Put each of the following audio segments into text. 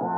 Alright,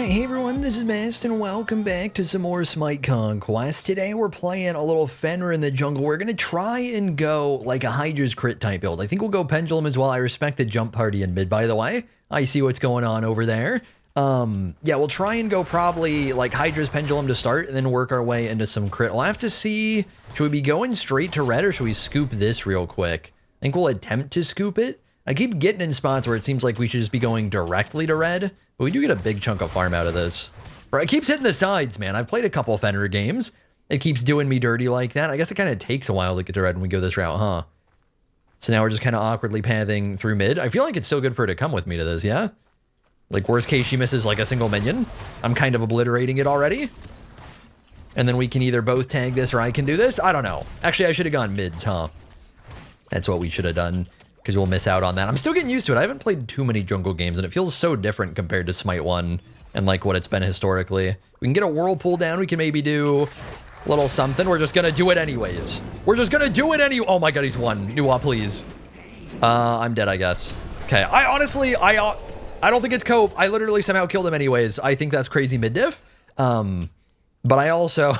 hey everyone, this is Mast, and welcome back to some more Smite Conquest. Today we're playing a little Fenrir in the jungle. We're going to try and go like a Hydra's crit type build. I think we'll go Pendulum as well. I respect the jump party in mid, by the way. I see what's going on over there. Yeah, we'll try and go probably like Hydra's Pendulum to start, and then work our way into some crit. We'll have to see, should we be going straight to red, or should we scoop this real quick? I think we'll attempt to scoop it. I keep getting in spots where it seems like we should just be going directly to red, but we do get a big chunk of farm out of this. It keeps hitting the sides, man. I've played a couple Fenrir games. It keeps doing me dirty like that. I guess it kind of takes a while to get to red when we go this route, huh? So now we're just kind of awkwardly pathing through mid. I feel like it's still good for her to come with me to this, yeah? Like, worst case, she misses like a single minion. I'm kind of obliterating it already. And then we can either both tag this or I can do this. I don't know. Actually, I should have gone mids, huh? That's what we should have done, because we'll miss out on that. I'm still getting used to it. I haven't played too many jungle games, and it feels so different compared to Smite 1 and like what it's been historically. We can get a whirlpool down. We can maybe do a little something. We're just going to do it anyways. We're just going to do it anyway. Oh my god, he's won. Nuwa, please. I'm dead, I guess. Okay, I honestly, I don't think it's cope. I literally somehow killed him anyways. I think that's crazy mid-diff. But I also,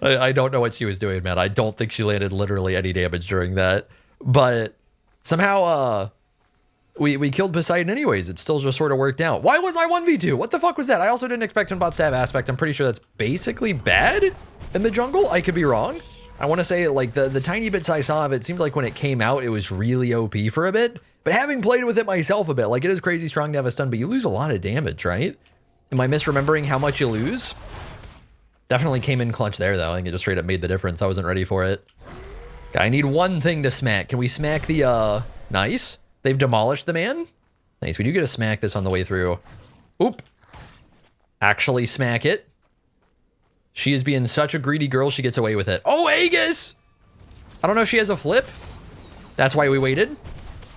I don't know what she was doing, man. I don't think she landed literally any damage during that. But somehow, we killed Poseidon anyways. It still just sort of worked out. Why was I 1v2? What the fuck was that? I also didn't expect him about stab aspect. I'm pretty sure that's basically bad in the jungle. I could be wrong. I want to say, like, the tiny bits I saw of it seemed like when it came out, it was really OP for a bit. But having played with it myself a bit, like, it is crazy strong to have a stun, but you lose a lot of damage, right? Am I misremembering how much you lose? Definitely came in clutch there, though. I think it just straight up made the difference. I wasn't ready for it. Okay, I need one thing to smack. Can we smack the, nice. They've demolished the man. Nice, we do get to smack this on the way through. Oop. Actually smack it. She is being such a greedy girl, she gets away with it. Oh, Aegis! I don't know if she has a flip. That's why we waited.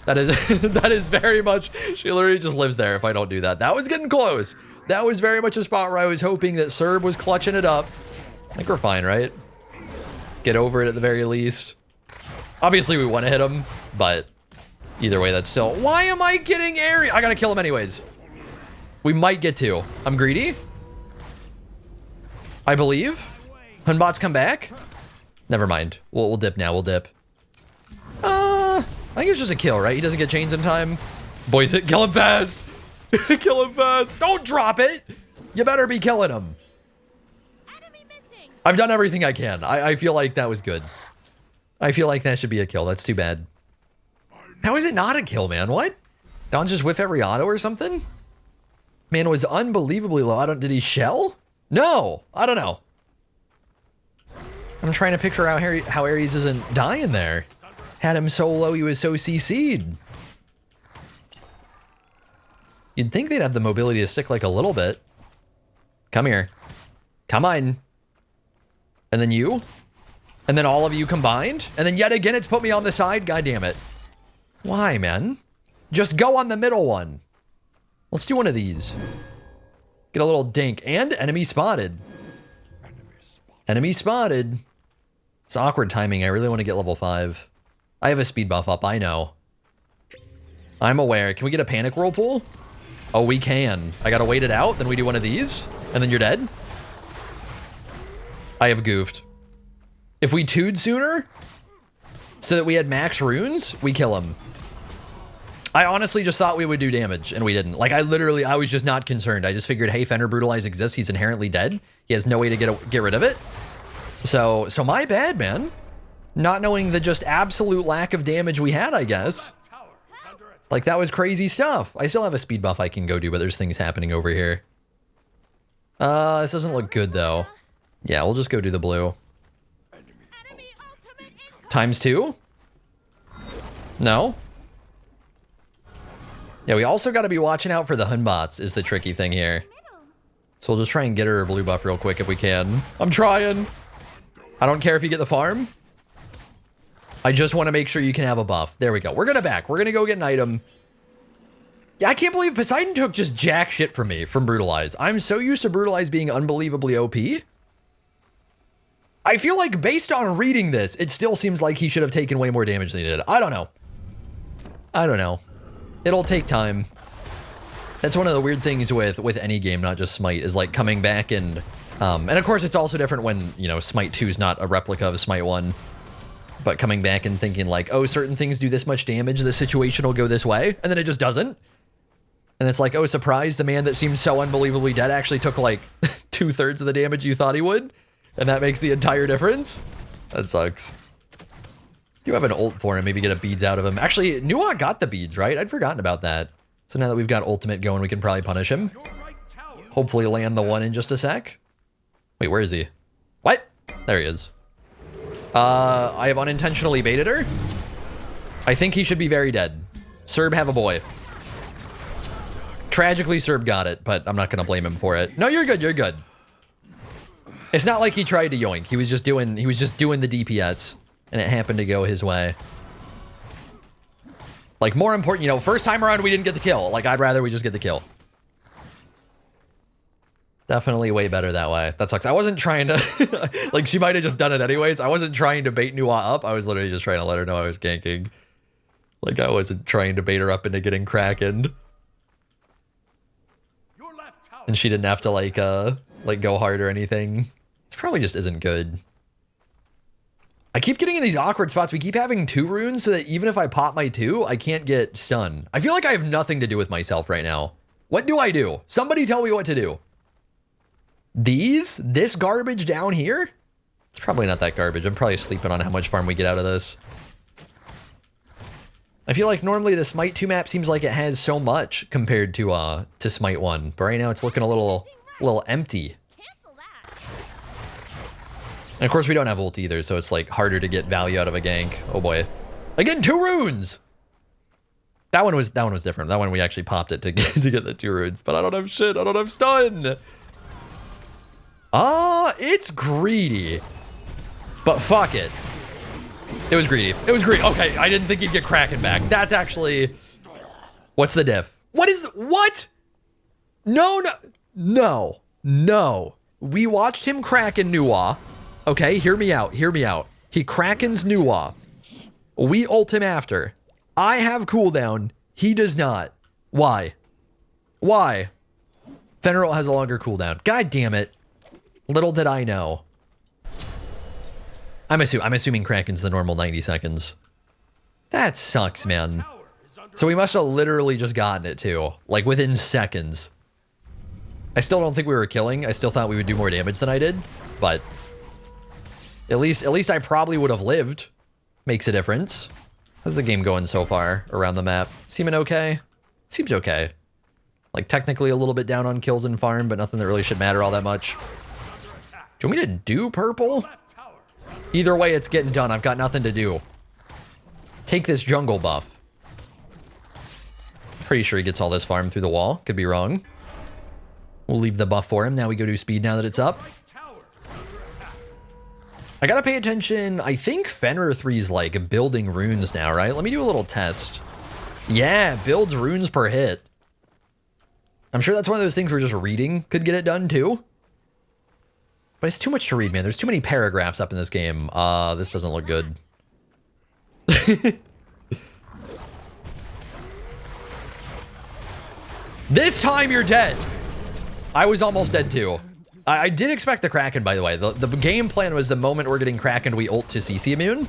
That is, that is very much, she literally just lives there if I don't do that. That was getting close. That was very much a spot where I was hoping that Serb was clutching it up. I think we're fine, right? Get over it at the very least. Obviously, we want to hit him, but either way, that's still... Why am I getting area? I gotta kill him anyways. We might get to. I'm greedy. I believe. Hunbots come back. Never mind. We'll dip now. We'll dip. I think it's just a kill, right? He doesn't get chains in time. Boys, kill him fast. Kill him fast. Don't drop it. You better be killing him. I've done everything I can. I feel like that was good. I feel like that should be a kill. That's too bad. How is it not a kill, man? What? Don just whiff every auto or something? Man, it was unbelievably low. Did he shell? No, I don't know. I'm trying to picture out how Ares isn't dying there. Had him so low, he was so CC'd. You'd think they'd have the mobility to stick like a little bit. Come here. Come on. And then you. And then all of you combined. And then yet again, it's put me on the side. God damn it. Why, man? Just go on the middle one. Let's do one of these. Get a little dink. And enemy spotted. Enemy spotted. It's awkward timing. I really want to get level 5. I have a speed buff up. I know. I'm aware. Can we get a panic whirlpool? Oh, we can. I gotta wait it out. Then we do one of these. And then you're dead. I have goofed. If we 2'd sooner, so that we had max runes, we kill him. I honestly just thought we would do damage, and we didn't. Like, I was just not concerned. I just figured, hey, Fenrir Brutalize exists. He's inherently dead. He has no way to get rid of it. So my bad, man. Not knowing the just absolute lack of damage we had, I guess. Like, that was crazy stuff. I still have a speed buff I can go do, but there's things happening over here. This doesn't look good, though. Yeah, we'll just go do the blue. ×2? No? Yeah, we also got to be watching out for the Hunbots is the tricky thing here. So we'll just try and get her a blue buff real quick if we can. I'm trying. I don't care if you get the farm. I just want to make sure you can have a buff. There we go. We're going to back. We're going to go get an item. Yeah, I can't believe Poseidon took just jack shit from me from Brutalize. I'm so used to Brutalize being unbelievably OP. I feel like based on reading this, it still seems like he should have taken way more damage than he did. I don't know. I don't know. It'll take time. That's one of the weird things with any game, not just Smite, is like coming back and of course it's also different when, you know, Smite 2 is not a replica of Smite 1, but coming back and thinking like, oh, certain things do this much damage, the situation will go this way, and then it just doesn't. And it's like, oh, surprise, the man that seems so unbelievably dead actually took like 2/3 of the damage you thought he would, and that makes the entire difference. That sucks. Do have an ult for him, maybe get a beads out of him. Actually, Nuwa got the beads, right? I'd forgotten about that. So now that we've got ultimate going, we can probably punish him. Hopefully land the one in just a sec. Wait, where is he? What? There he is. I have unintentionally baited her. I think he should be very dead. Serb have a boy. Tragically, Serb got it, but I'm not going to blame him for it. No, you're good, you're good. It's not like he tried to yoink. He was just doing the DPS, and it happened to go his way. Like, more important, you know, first time around we didn't get the kill. Like, I'd rather we just get the kill. Definitely way better that way. That sucks. I wasn't trying to... like, she might have just done it anyways. I wasn't trying to bait Nuwa up. I was literally just trying to let her know I was ganking. Like, I wasn't trying to bait her up into getting Krakened. And she didn't have to, like go hard or anything. This probably just isn't good. I keep getting in these awkward spots. We keep having 2 runes so that even if I pop my 2, I can't get stunned. I feel like I have nothing to do with myself right now. What do I do? Somebody tell me what to do. This garbage down here? It's probably not that garbage. I'm probably sleeping on how much farm we get out of this. I feel like normally the Smite 2 map seems like it has so much compared to Smite 1, but right now it's looking a little empty. And of course we don't have ult either, so it's like harder to get value out of a gank. Oh boy. Again, 2 runes! That one was different. That one we actually popped it to get the 2 runes, but I don't have shit. I don't have stun. It's greedy. But fuck it. It was greedy. It was greedy. Okay, I didn't think he'd get Kraken back. That's actually... What's the diff? What? No. We watched him Kraken Nuwa. Okay, hear me out. He Krakens Nuwa. We ult him after. I have cooldown. He does not. Why? Fenrir has a longer cooldown. God damn it. Little did I know. I'm assuming Kraken's the normal 90 seconds. That sucks, man. So we must have literally just gotten it too. Like within seconds. I still don't think we were killing. I still thought we would do more damage than I did. But at least I probably would have lived. Makes a difference. How's the game going so far around the map? Seeming okay? Seems okay. Like technically a little bit down on kills and farm, but nothing that really should matter all that much. Do you want me to do purple? Either way, it's getting done. I've got nothing to do. Take this jungle buff. Pretty sure he gets all this farm through the wall. Could be wrong. We'll leave the buff for him. Now we go do speed now that it's up. I gotta pay attention. I think Fenrir 3 is like building runes now, right? Let me do a little test. Yeah, builds runes per hit. I'm sure that's one of those things where just reading could get it done too. But it's too much to read, man. There's too many paragraphs up in this game. This doesn't look good. This time you're dead. I was almost dead too. I did expect the Kraken, by the way. The game plan was the moment we're getting Kraken, we ult to CC immune.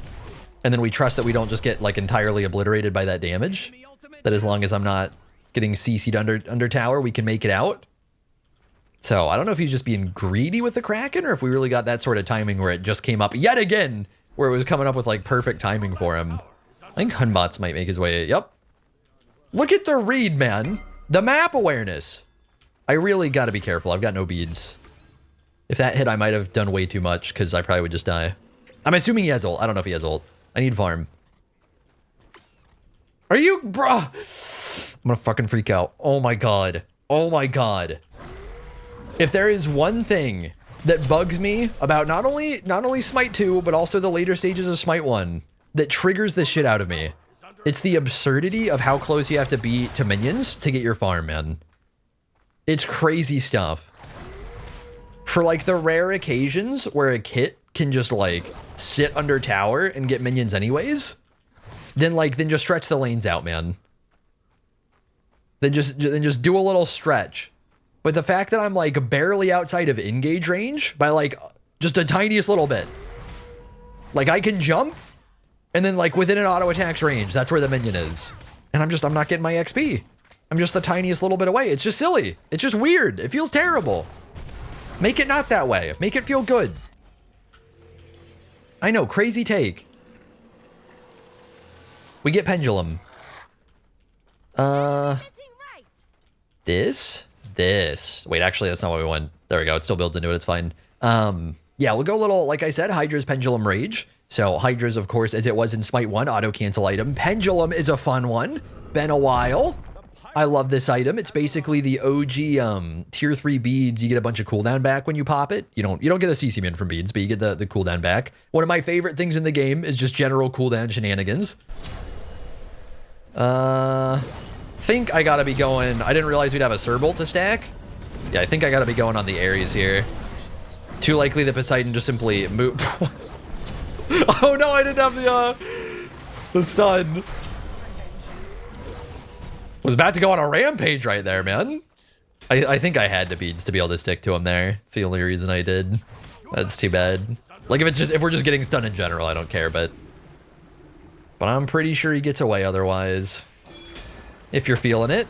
And then we trust that we don't just get like entirely obliterated by that damage. That as long as I'm not getting CC'd under tower, we can make it out. So I don't know if he's just being greedy with the Kraken or if we really got that sort of timing where it just came up yet again, where it was coming up with like perfect timing for him. I think Hunbots might make his way. Yep. Look at the read, man. The map awareness. I really got to be careful. I've got no beads. If that hit, I might have done way too much because I probably would just die. I'm assuming he has ult. I don't know if he has ult. I need farm. Are you, bruh? I'm gonna fucking freak out. Oh my god. Oh my god. If there is one thing that bugs me about not only Smite 2, but also the later stages of Smite 1 that triggers the shit out of me, It's the absurdity of how close you have to be to minions to get your farm, man. It's crazy stuff. For like the rare occasions where a kit can just like sit under tower and get minions anyways, then just stretch the lanes out, man. Then just do a little stretch. But the fact that I'm like barely outside of engage range by like just the tiniest little bit. Like I can jump and then like within an auto attack's range, that's where the minion is. And I'm not getting my XP. I'm just the tiniest little bit away. It's just silly. It's just weird. It feels terrible. Make it not that way. Make it feel good. I know, crazy take. We get pendulum. This. Wait, actually, that's not what we want. There we go. It still builds into it. It's fine. Yeah, we'll go a little, like I said, Hydra's Pendulum Rage. So Hydra's, of course, as it was in Smite 1, auto-cancel item. Pendulum is a fun one. Been a while. I love this item. It's basically the OG tier 3 beads. You get a bunch of cooldown back when you pop it. You don't get the CC min from beads, but you get the cooldown back. One of my favorite things in the game is just general cooldown shenanigans. Think I gotta be going. I didn't realize we'd have a Serbolt to stack. Yeah, I think I gotta be going on the Ares here. Too likely that Poseidon just simply move. Oh no, I didn't have the stun. Was about to go on a rampage right there, man. I think I had the beads to be able to stick to him there. It's the only reason I did. That's too bad. Like if we're just getting stunned in general, I don't care, but I'm pretty sure he gets away otherwise. If you're feeling it.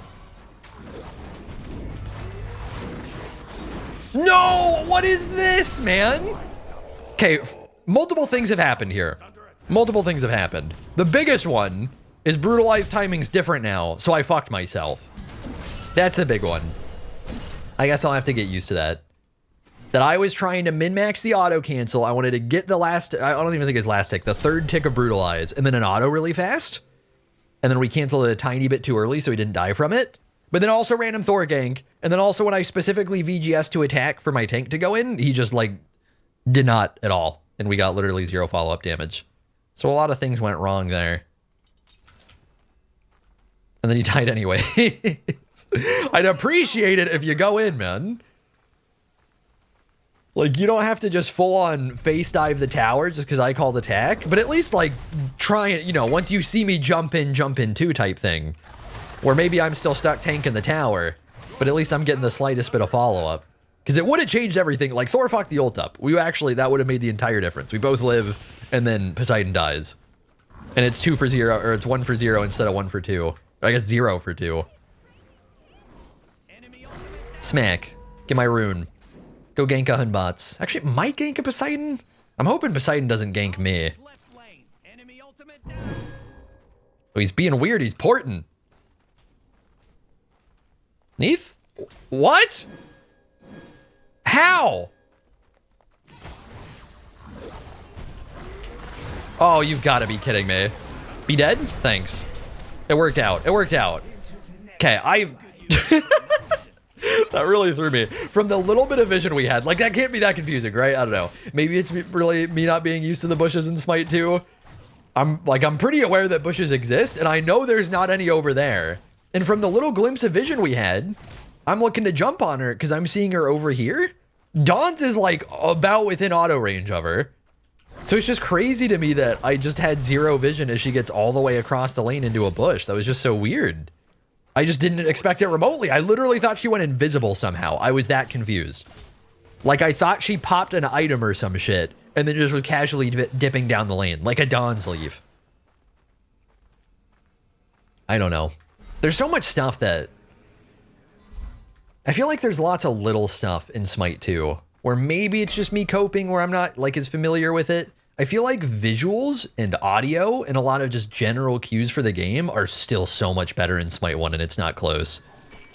No! What is this, man? Okay, multiple things have happened here. Multiple things have happened. The biggest one is Brutalize timing's different now, so I fucked myself. That's a big one. I guess I'll have to get used to that. That I was trying to min-max the auto cancel. I wanted to get the last, I don't even think it's last tick, the third tick of Brutalize, and then an auto really fast. And then we canceled it a tiny bit too early, so he didn't die from it. But then also random Thor gank. And then also when I specifically VGS to attack for my tank to go in, he just like did not at all. And we got literally 0 follow-up damage. So a lot of things went wrong there. And then he died anyway. I'd appreciate it if you go in, man. Like, you don't have to just full-on face dive the tower just because I called attack. But at least, like, try it, you know, once you see me jump in too type thing. Or maybe I'm still stuck tanking the tower. But at least I'm getting the slightest bit of follow-up. Because it would have changed everything. Like, Thor fucked the ult up. We actually, that would have made the entire difference. We both live, and then Poseidon dies. And it's 2 for 0, or it's 1 for 0 instead of 1 for 2. I guess 0 for 2. Smack. Get my rune. Go gank a Hunbots. Actually, it might gank a Poseidon. I'm hoping Poseidon doesn't gank me. Oh, he's being weird. He's porting. Neath? What? How? Oh, you've got to be kidding me. Be dead? Thanks. It worked out. It worked out. Okay, that really threw me. From the little bit of vision we had, like that can't be that confusing, right? I don't know. Maybe it's really me not being used to the bushes in Smite 2. I'm pretty aware that bushes exist, and I know there's not any over there. And from the little glimpse of vision we had, I'm looking to jump on her because I'm seeing her over here. Dawn's is like about within auto range of her. So it's just crazy to me that I just had 0 vision as she gets all the way across the lane into a bush. That was just so weird. I just didn't expect it remotely. I literally thought she went invisible somehow. I was that confused. Like I thought she popped an item or some shit and then just was casually dipping down the lane like a Dawn's leaf. I don't know. There's so much stuff that I feel like there's lots of little stuff in Smite 2 where maybe it's just me coping where I'm not like as familiar with it. I feel like visuals and audio and a lot of just general cues for the game are still so much better in Smite 1 and it's not close.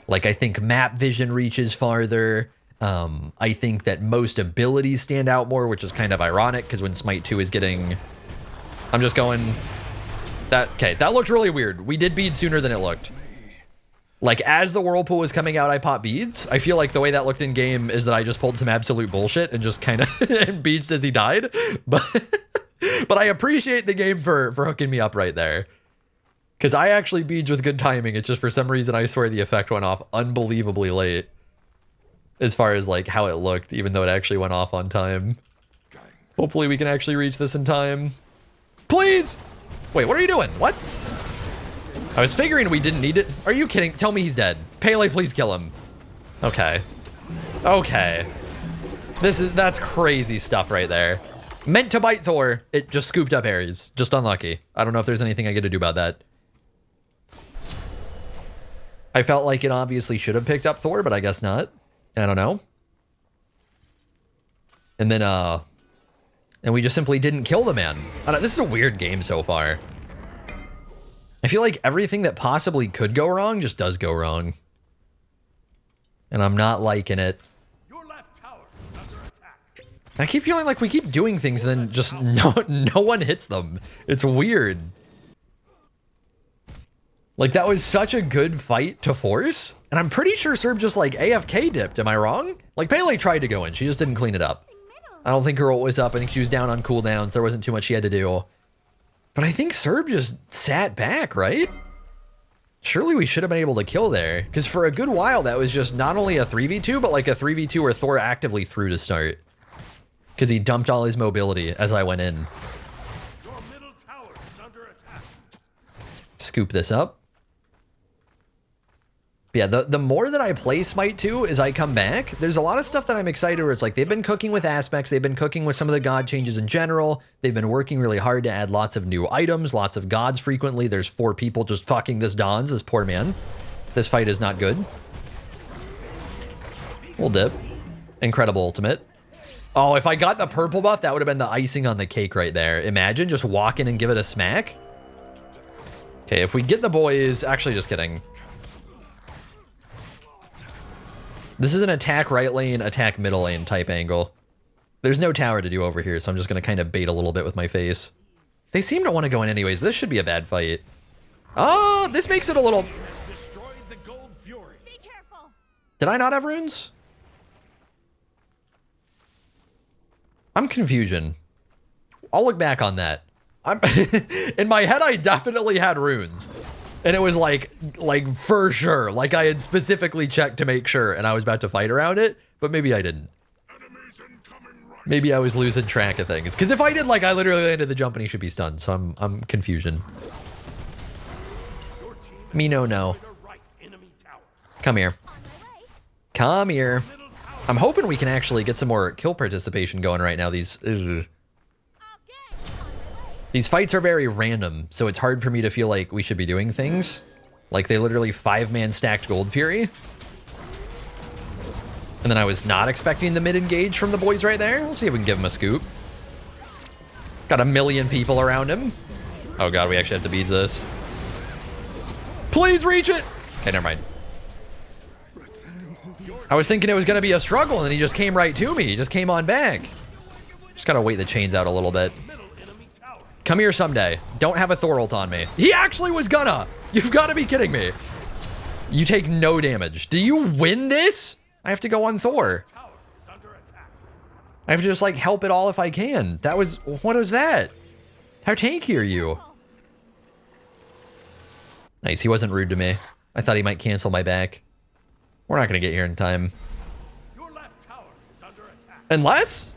Like I think map vision reaches farther. I think that most abilities stand out more, which is kind of ironic because when Smite 2 is getting, I'm just going okay, that looked really weird. We did beads sooner than it looked. Like as the whirlpool was coming out, I popped beads. I feel like the way that looked in game is that I just pulled some absolute bullshit and just kind of beads as he died. But I appreciate the game for hooking me up right there. Because I actually beads with good timing. It's just for some reason I swear the effect went off unbelievably late. As far as like how it looked, even though it actually went off on time. Hopefully we can actually reach this in time. Please! Wait, what are you doing? What? I was figuring we didn't need it. Are you kidding? Tell me he's dead. Pele, please kill him. Okay. Okay. That's crazy stuff right there. Meant to bite Thor. It just scooped up Ares. Just unlucky. I don't know if there's anything I get to do about that. I felt like it obviously should have picked up Thor, but I guess not. I don't know. And then, and we just simply didn't kill the man. This is a weird game so far. I feel like everything that possibly could go wrong just does go wrong. And I'm not liking it. Your left tower is under attack. I keep feeling like we keep doing things and then just no one hits them. It's weird. Like, that was such a good fight to force. And I'm pretty sure Serb just, like, AFK dipped. Am I wrong? Like, Pele tried to go in. She just didn't clean it up. I don't think her ult was up. I think she was down on cooldowns. There wasn't too much she had to do. But I think Serb just sat back, right? Surely we should have been able to kill there. Because for a good while, that was just not only a 3v2, but like a 3v2 where Thor actively threw to start. Because he dumped all his mobility as I went in. Your middle tower is under attack. Scoop this up. Yeah, the more that I play Smite 2 as I come back, there's a lot of stuff that I'm excited where it's like they've been cooking with aspects, they've been cooking with some of the god changes in general, they've been working really hard to add lots of new items, lots of gods frequently. There's 4 people just fucking this Dons, this poor man. This fight is not good. We'll dip. Incredible ultimate. Oh, if I got the purple buff, that would have been the icing on the cake right there. Imagine just walk in and give it a smack. Okay, if we get the boys, actually just kidding. This is an attack right lane, attack middle lane type angle. There's no tower to do over here, so I'm just going to kind of bait a little bit with my face. They seem to want to go in anyways, but this should be a bad fight. Oh, this makes it a little... Did I not have runes? I'm confusion. I'll look back on that. In my head, I definitely had runes. And it was like for sure, like I had specifically checked to make sure, and I was about to fight around it, but maybe I didn't. Maybe I was losing track of things. Because if I did, like, I literally landed the jump and he should be stunned, so I'm confusion. Me no. Come here. Come here. I'm hoping we can actually get some more kill participation going right now. These fights are very random, so it's hard for me to feel like we should be doing things. Like they literally 5-man stacked Gold Fury. And then I was not expecting the mid-engage from the boys right there. We'll see if we can give him a scoop. Got a million people around him. Oh god, we actually have to beat this. Please reach it! Okay, never mind. I was thinking it was gonna be a struggle and then he just came right to me. He just came on back. Just gotta wait the chains out a little bit. Come here someday. Don't have a Thor ult on me. He actually was gonna. You've got to be kidding me. You take no damage. Do you win this? I have to go on Thor. I have to just like help it all if I can. That was, what was that? How tanky are you? Nice, he wasn't rude to me. I thought he might cancel my back. We're not gonna get here in time. Unless?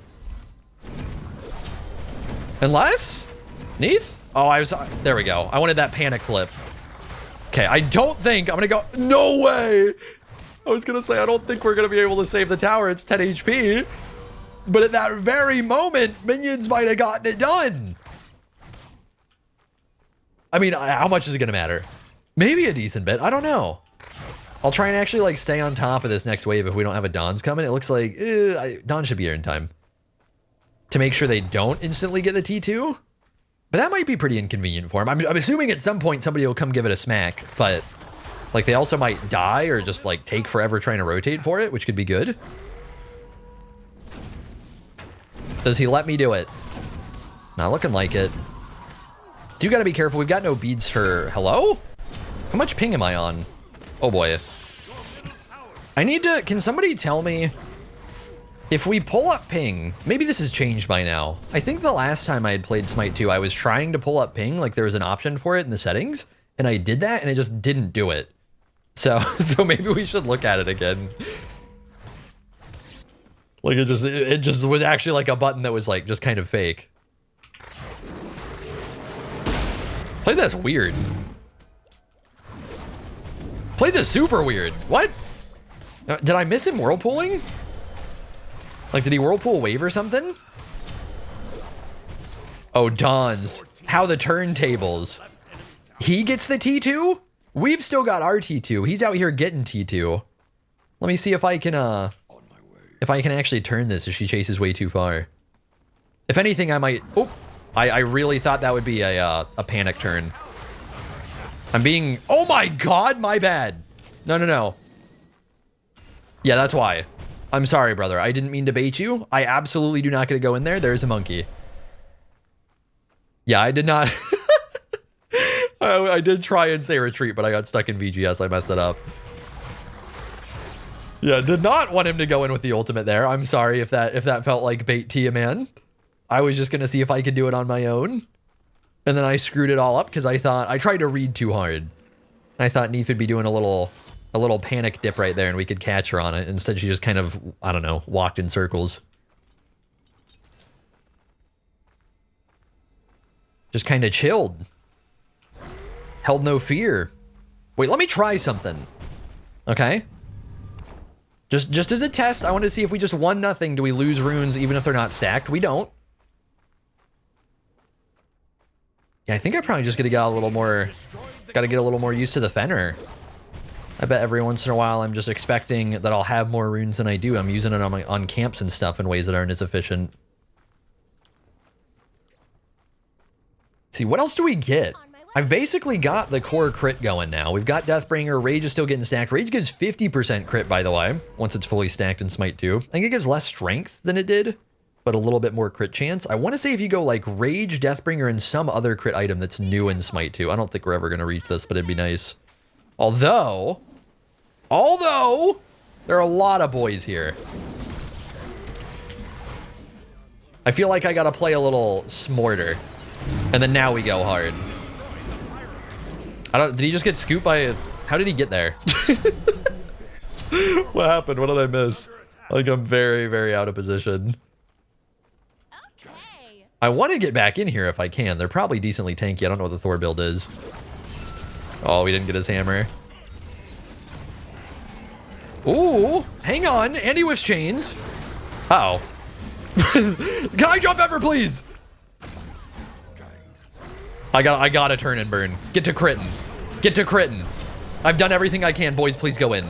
Neath? Oh, there we go. I wanted that panic flip. Okay, I don't think I'm gonna go, no way. I was gonna say, I don't think we're gonna be able to save the tower. It's 10 HP. But at that very moment, minions might have gotten it done. I mean, how much is it gonna matter? Maybe a decent bit, I don't know. I'll try and actually like stay on top of this next wave if we don't have a Don's coming. It looks like, Don should be here in time. To make sure they don't instantly get the T2. But that might be pretty inconvenient for him. I'm assuming at some point somebody will come give it a smack, but like they also might die or just like take forever trying to rotate for it, which could be good. Does he let me do it? Not looking like it. Do gotta be careful. We've got no beads for, hello? How much ping am I on? Oh boy. I need to, can somebody tell me if we pull up ping, maybe this has changed by now. I think the last time I had played Smite 2, I was trying to pull up ping, like there was an option for it in the settings, and I did that and it just didn't do it. So maybe we should look at it again. Like it just was actually like a button that was like just kind of fake. Play this weird. Play this super weird. What? Did I miss him whirlpooling? Like, did he whirlpool wave or something? Oh, Don's. How the turntables. He gets the T2? We've still got our T2. He's out here getting T2. Let me see if I can actually turn this if she chases way too far. If anything, I might... Oh, I really thought that would be a panic turn. I'm being... Oh my god, my bad. No. Yeah, that's why. I'm sorry, brother. I didn't mean to bait you. I absolutely do not get to go in there. There's a monkey. Yeah, I did not... I did try and say retreat, but I got stuck in VGS. I messed it up. Yeah, did not want him to go in with the ultimate there. I'm sorry if that felt like bait to you, man. I was just gonna see if I could do it on my own. And then I screwed it all up because I tried to read too hard. I thought Neith would be doing a little panic dip right there and we could catch her on it. Instead, she just kind of, I don't know, walked in circles. Just kind of chilled. Held no fear. Wait, let me try something. Okay? Just as a test, I want to see if we just won nothing, do we lose runes even if they're not stacked? We don't. Yeah, I think I probably just gotta get a little more used to the Fenrir. I bet every once in a while I'm just expecting that I'll have more runes than I do. I'm using it on camps and stuff in ways that aren't as efficient. Let's see, what else do we get? I've basically got the core crit going now. We've got Deathbringer. Rage is still getting stacked. Rage gives 50% crit, by the way, once it's fully stacked in Smite 2. I think it gives less strength than it did, but a little bit more crit chance. I want to say if you go like Rage, Deathbringer, and some other crit item that's new in Smite 2. I don't think we're ever going to reach this, but it'd be nice. Although, there are a lot of boys here. I feel like I got to play a little smarter. And then now we go hard. Did he just get scooped by how did he get there? What happened? What did I miss? Like, I'm very, very out of position. Okay. I want to get back in here if I can. They're probably decently tanky. I don't know what the Thor build is. Oh, we didn't get his hammer. Ooh, hang on. Andy with chains. Uh-oh. Can I jump ever, please? I gotta turn and burn. Get to critting. Get to critting. I've done everything I can. Boys, please go in.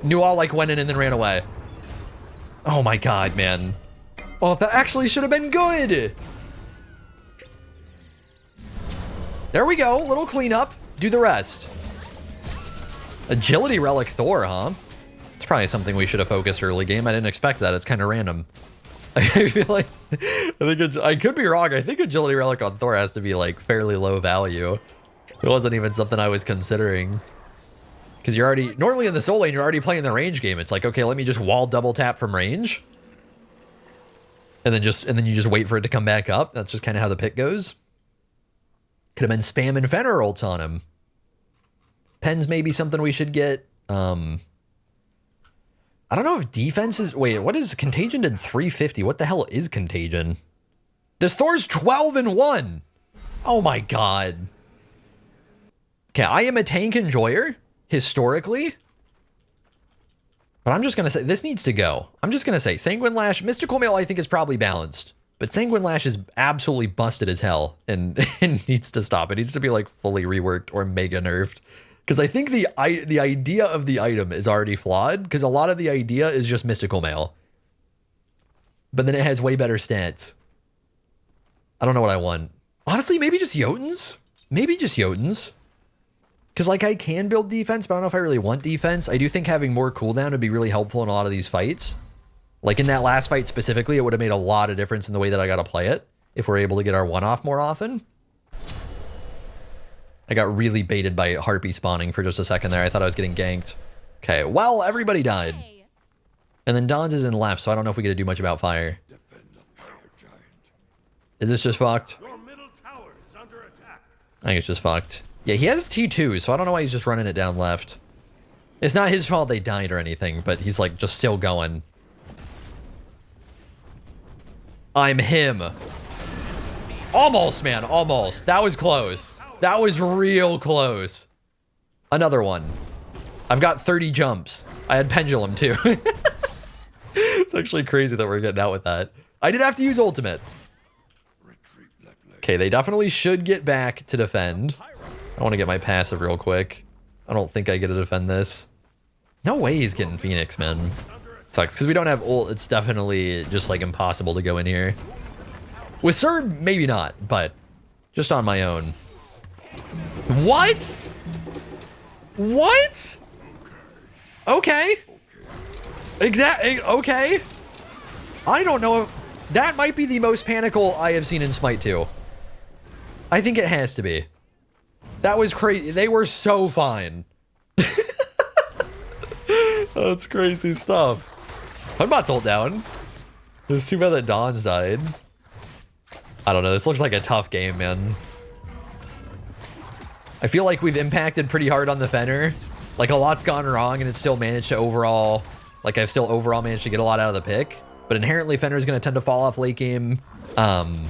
Nual like went in and then ran away. Oh my god, man. Oh, that actually should have been good. There we go. Little cleanup. Do the rest. Agility Relic Thor, huh? It's probably something we should have focused early game. I didn't expect that. It's kind of random. I feel like I could be wrong. I think Agility Relic on Thor has to be like fairly low value. It wasn't even something I was considering. Because you're already normally in the soul lane, you're already playing the range game. It's like, okay, let me just wall double tap from range. And then you just wait for it to come back up. That's just kind of how the pick goes. Could have been spamming Fenrir ults on him. Pens may be something we should get. I don't know if defense is... Wait, what is Contagion did 350? What the hell is Contagion? This Thor's 12-1. Oh my god. Okay, I am a tank enjoyer, historically. But I'm just going to say, this needs to go. I'm just going to say, Sanguine Lash, Mystical Mail I think is probably balanced. But Sanguine Lash is absolutely busted as hell and it needs to stop. It needs to be like fully reworked or mega nerfed. Because I think the idea of the item is already flawed, because a lot of the idea is just Mystical Mail. But then it has way better stats. I don't know what I want. Honestly, maybe just Jotuns? Maybe just Jotuns. Because, like, I can build defense, but I don't know if I really want defense. I do think having more cooldown would be really helpful in a lot of these fights. Like, in that last fight specifically, it would have made a lot of difference in the way that I got to play it, if we're able to get our one-off more often. I got really baited by Harpy spawning for just a second there. I thought I was getting ganked. Okay, well, everybody died. And then Don's is in left, so I don't know if we get to do much about fire. Is this just fucked? Your middle tower is under attack. I think it's just fucked. Yeah, he has T2, so I don't know why he's just running it down left. It's not his fault they died or anything, but he's like just still going. I'm him. Almost, man, almost. That was close. That was real close. Another one. I've got 30 jumps. I had pendulum too. It's actually crazy that we're getting out with that. I did have to use ultimate. Okay, they definitely should get back to defend. I want to get my passive real quick. I don't think I get to defend this. No way he's getting Phoenix, man. Sucks, because we don't have ult. It's definitely just, like, impossible to go in here. With Serb, maybe not, but just on my own. What? What? Okay. Exactly. Okay. I don't know. That might be the most panical I have seen in Smite 2. I think it has to be. That was crazy. They were so fine. That's crazy stuff. HalfMast's ult down. It's too bad that Dawn's died. I don't know. This looks like a tough game, man. I feel like we've impacted pretty hard on the Fenrir. Like, a lot's gone wrong, and it's still managed to overall... Like, I've still overall managed to get a lot out of the pick. But inherently, Fenrir's going to tend to fall off late game. And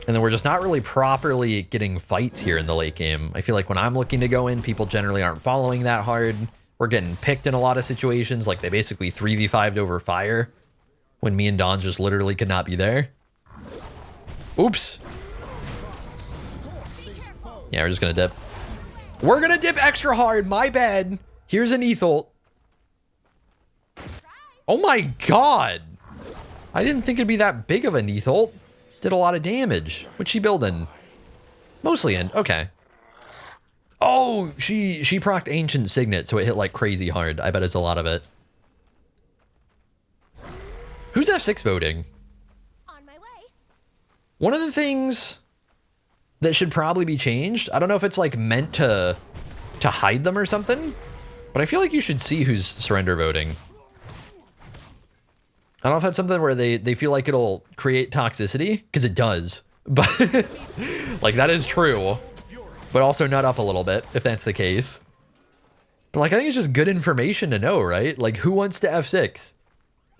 then we're just not really properly getting fights here in the late game. I feel like when I'm looking to go in, people generally aren't following that hard. We're getting picked in a lot of situations. Like, they basically 3v5'd over fire. When me and Dawn just literally could not be there. Oops. Yeah, we're just going to dip. We're going to dip extra hard. My bad. Here's an ETH ult. Oh my god. I didn't think it'd be that big of an ETH ult. Did a lot of damage. What's she building? Mostly in. Okay. Oh, she procced Ancient Signet, so it hit like crazy hard. I bet it's a lot of it. Who's F6 voting? On my way. One of the things that should probably be changed, I don't know if it's like meant to hide them or something, but I feel like you should see who's surrender voting. I don't know if that's something where they feel like it'll create toxicity, because it does, but like that is true, but also nut up a little bit if that's the case. But like, I think it's just good information to know, right? Like, who wants to F6?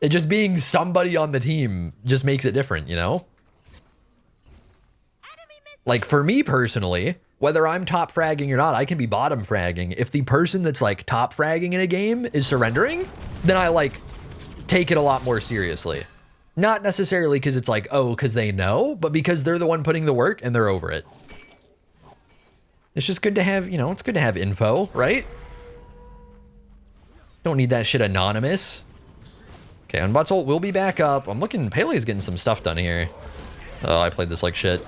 It just being somebody on the team just makes it different, you know? Like, for me personally, whether I'm top fragging or not, I can be bottom fragging. If the person that's like top fragging in a game is surrendering, then I like take it a lot more seriously. Not necessarily because it's like, oh, because they know, but because they're the one putting the work and they're over it. It's just good to have, you know, it's good to have info, right? Don't need that shit anonymous. Okay, HalfMast's ult will be back up. I'm looking, Pele's getting some stuff done here. Oh, I played this like shit.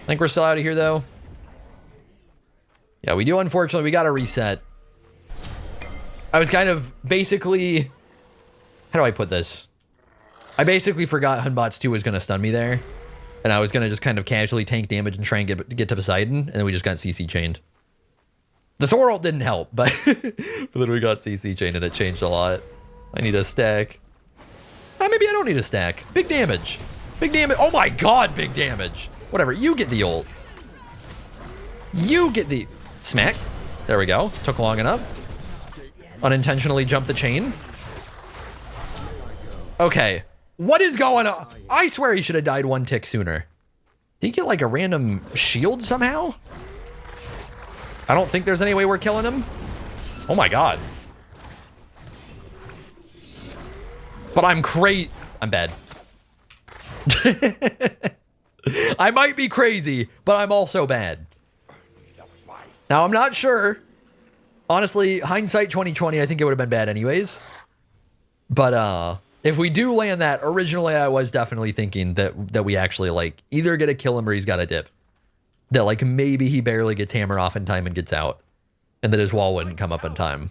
I think we're still out of here, though. Yeah, we do, unfortunately. We got to reset. I was kind of basically... How do I put this? I basically forgot HalfMast 2 was going to stun me there. And I was going to just kind of casually tank damage and try and get to Poseidon. And then we just got CC chained. The Thor ult didn't help, but, but then we got CC chained and it changed a lot. I need a stack. Maybe I don't need a stack. Big damage. Big damage. Oh my god, big damage. Whatever, you get the ult. You get the... Smack. There we go. Took long enough. Unintentionally jumped the chain. Okay. What is going on? I swear he should have died one tick sooner. Did he get like a random shield somehow? I don't think there's any way we're killing him. Oh my god. But I'm I'm bad. I might be crazy, but I'm also bad. Now, I'm not sure. Honestly, hindsight 2020, I think it would have been bad anyways. But if we do land that, originally I was definitely thinking that we actually like either get to kill him or he's got a dip. That like maybe he barely gets hammer off in time and gets out. And that his wall wouldn't come up in time.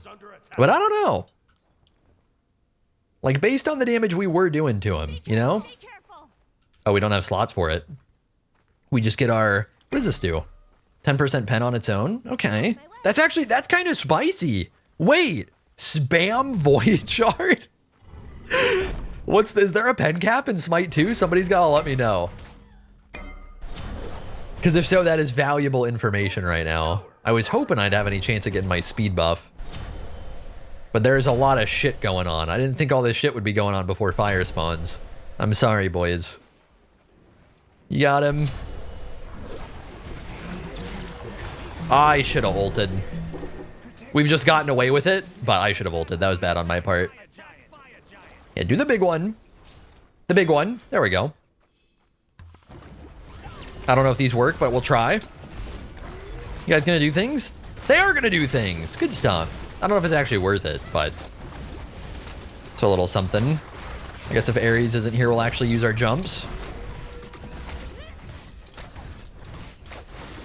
But I don't know. Like based on the damage we were doing to him, you know? Oh, we don't have slots for it. We just get our, what does this do? 10% pen on its own? Okay. That's kind of spicy. Wait, spam void shard? Is there a pen cap in Smite 2? Somebody's gotta let me know. Because if so, that is valuable information right now. I was hoping I'd have any chance of getting my speed buff. But there's a lot of shit going on. I didn't think all this shit would be going on before fire spawns. I'm sorry, boys. You got him. I should have ulted. We've just gotten away with it, but I should have ulted. That was bad on my part. Yeah, do the big one. The big one. There we go. I don't know if these work, but we'll try. You guys gonna do things? They are gonna do things. Good stuff. I don't know if it's actually worth it, but it's a little something. I guess if Ares isn't here, we'll actually use our jumps.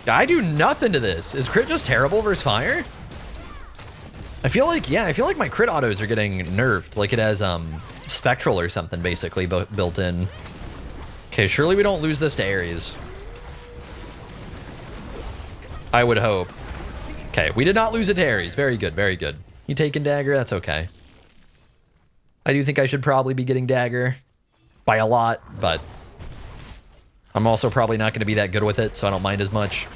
I do nothing to this. Is crit just terrible versus fire? I feel like, yeah, I feel like my crit autos are getting nerfed. Like it has spectral or something basically built in. Okay, surely we don't lose this to Ares. I would hope. Okay, we did not lose it to Ares. Very good, very good. You taking dagger? That's okay. I do think I should probably be getting dagger by a lot, but I'm also probably not going to be that good with it, so I don't mind as much.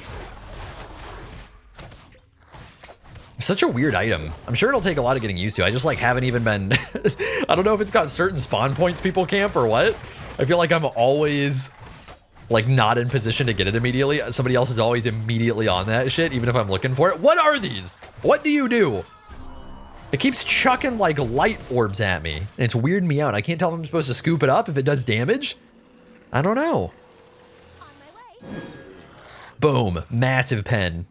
Such a weird item. I'm sure it'll take a lot of getting used to. I just like haven't even been... I don't know if it's got certain spawn points people camp or what. I feel like I'm always like not in position to get it immediately. Somebody else is always immediately on that shit, even if I'm looking for it. What are these? What do you do? It keeps chucking like light orbs at me, and it's weirding me out. I can't tell if I'm supposed to scoop it up if it does damage. I don't know. On my way. Boom. Massive pen.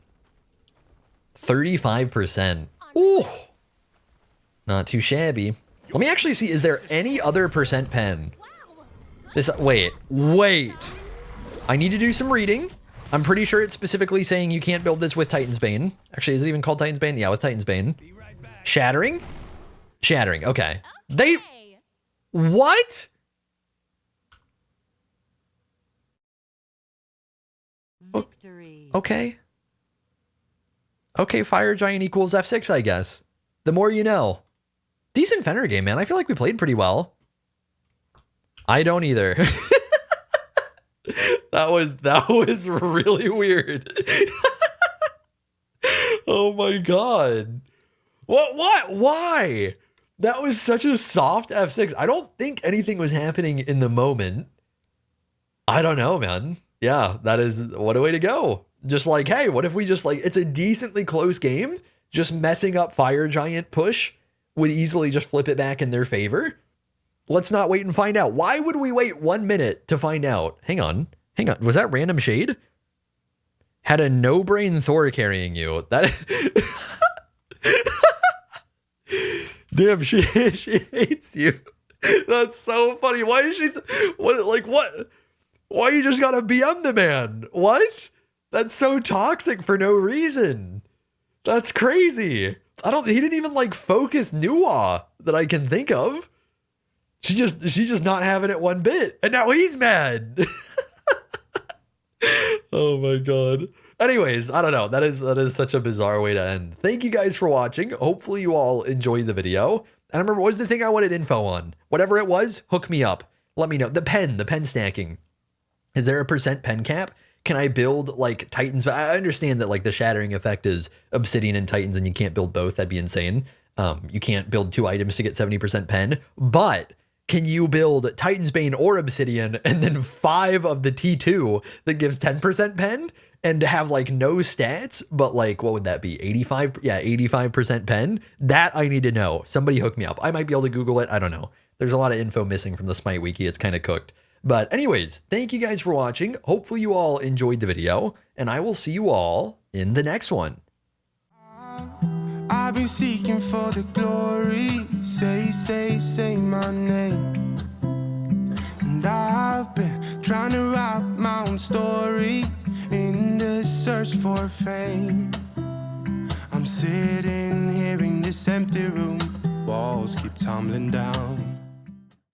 35%. Ooh. Not too shabby. Let me actually see, is there any other percent pen? Wow. This, wait. I need to do some reading. I'm pretty sure it's specifically saying you can't build this with Titan's Bane. Actually, is it even called Titan's Bane? Yeah, with Titan's Bane. Shattering? Shattering, okay. They, Hey. what? Victory. Okay. Okay, Fire Giant equals F6, I guess. The more you know. Decent Fenrir game, man. I feel like we played pretty well. I don't either. That was really weird. Oh my god. What? Why? That was such a soft F6. I don't think anything was happening in the moment. I don't know, man. Yeah, that is, what a way to go. Just like, hey, what if we just like, it's a decently close game. Just messing up Fire Giant push would easily just flip it back in their favor. Let's not wait and find out. Why would we wait 1 minute to find out? Hang on. Was that random shade? Had a no-brain Thor carrying you. That... Damn, she hates you. That's so funny. Why is she... what? Why you just gotta BM the man? What? That's so toxic for no reason. That's crazy. He didn't even like focus Nuwa that I can think of. She's just not having it one bit. And now he's mad. Oh my god. Anyways, I don't know. That is such a bizarre way to end. Thank you guys for watching. Hopefully you all enjoyed the video. And remember, what was the thing I wanted info on? Whatever it was, hook me up. Let me know. The pen stacking. Is there a percent pen cap? Can I build like Titans? I understand that like the shattering effect is Obsidian and Titans and you can't build both. That'd be insane. You can't build 2 items to get 70% pen, but can you build Titan's Bane or Obsidian and then 5 of the T2 that gives 10% pen and have like no stats, but like, what would that be? 85? Yeah, 85% pen. That I need to know. Somebody hook me up. I might be able to Google it. I don't know. There's a lot of info missing from the Smite wiki. It's kind of cooked. But anyways, thank you guys for watching. Hopefully you all enjoyed the video, and I will see you all in the next one. I've been seeking for the glory. Say my name. And I've been trying to write my own story in the search for fame. I'm sitting here in this empty room. Walls keep tumbling down.